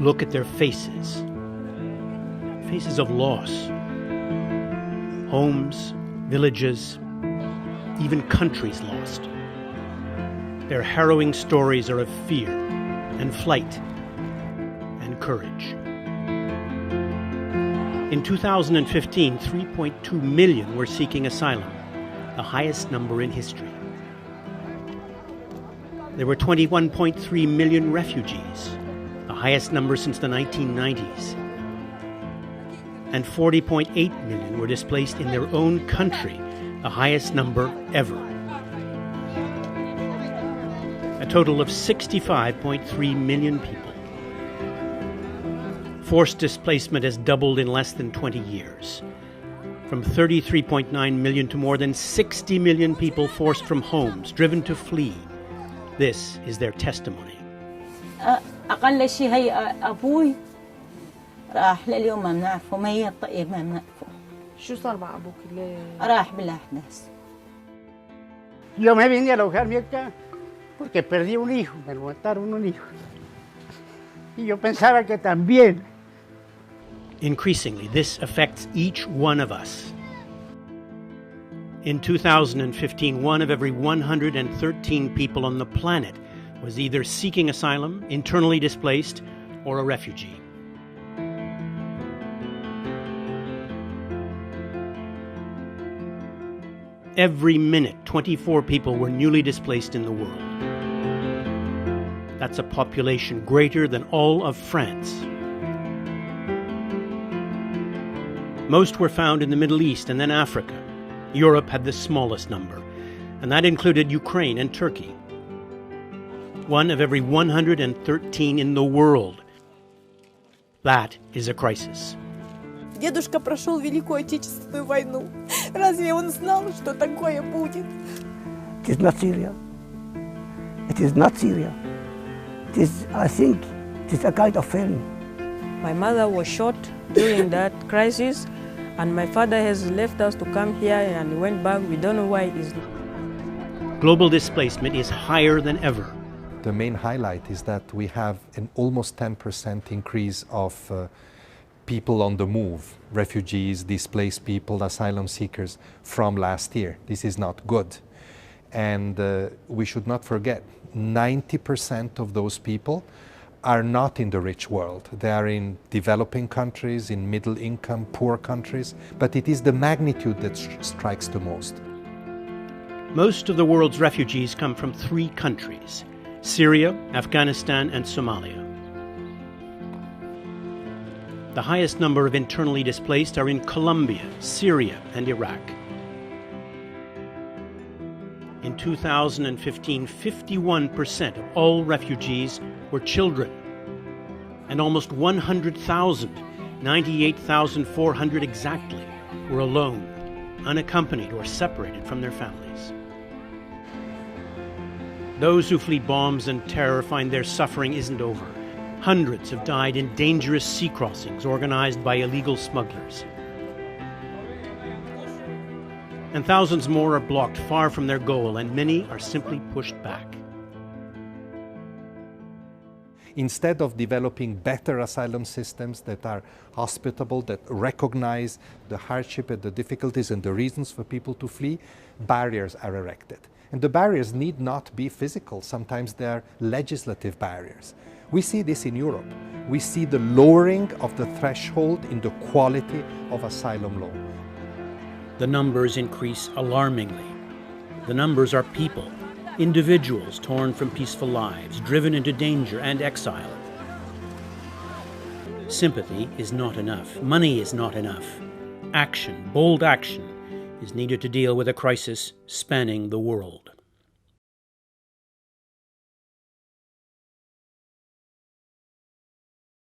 look at their faces. Faces of loss. Homes, villages, even countries lost. Their harrowing stories are of fear and flight and courage. In 2015, 3.2 million were seeking asylum, the highest number in history. There were 21.3 million refugees, the highest number since the 1990s. And 40.8 million were displaced in their own country, the highest number ever. A total of 65.3 million people. Forced displacement has doubled in less than 20 years. From 33.9 million to more than 60 million people forced from homes, driven to flee. This is their testimony. أقل شيء هي أبوي راح لليوم ما بنعرفه، ما هي الطقية ما بنعرفه. شو صار مع أبوك اللي راح بالأحداث. Yo me vine a alojarme acá porque perdí un hijo, me mataron un hijo. Y yo pensaba que también. Increasingly, this affects each one of us. In 2015, one of every 113 people on the planet was either seeking asylum, internally displaced, or a refugee. Every minute, 24 people were newly displaced in the world. That's a population greater than all of France. Most were found in the Middle East and then Africa. Europe had the smallest number, and that included Ukraine and Turkey. One of every 113 in the world. That is a crisis. Дедушка прошел Великую Отечественную войну. Разве он знал, что такое будет? It is not Syria. It is not Syria. It is, I think, it is a kind of film. My mother was shot during that crisis, and my father has left us to come here and went back. We don't know why he's. Global displacement is higher than ever. The main highlight is that we have an almost 10% increase of people on the move, refugees, displaced people, asylum seekers from last year. This is not good. And we should not forget, 90% of those people are not in the rich world. They are in developing countries, in middle income, poor countries, but it is the magnitude that strikes the most. Most of the world's refugees come from 3 countries: Syria, Afghanistan, and Somalia. The highest number of internally displaced are in Colombia, Syria, and Iraq. In 2015, 51% of all refugees were children, and almost 100,000, 98,400 exactly, were alone, unaccompanied or separated from their families. Those who flee bombs and terror find their suffering isn't over. Hundreds have died in dangerous sea crossings organized by illegal smugglers. And thousands more are blocked far from their goal, and many are simply pushed back. Instead of developing better asylum systems that are hospitable, that recognize the hardship and the difficulties and the reasons for people to flee, barriers are erected. And the barriers need not be physical. Sometimes they are legislative barriers. We see this in Europe. We see the lowering of the threshold in the quality of asylum law. The numbers increase alarmingly. The numbers are people, individuals torn from peaceful lives, driven into danger and exile. Sympathy is not enough. Money is not enough. Action, bold action, is needed to deal with a crisis spanning the world.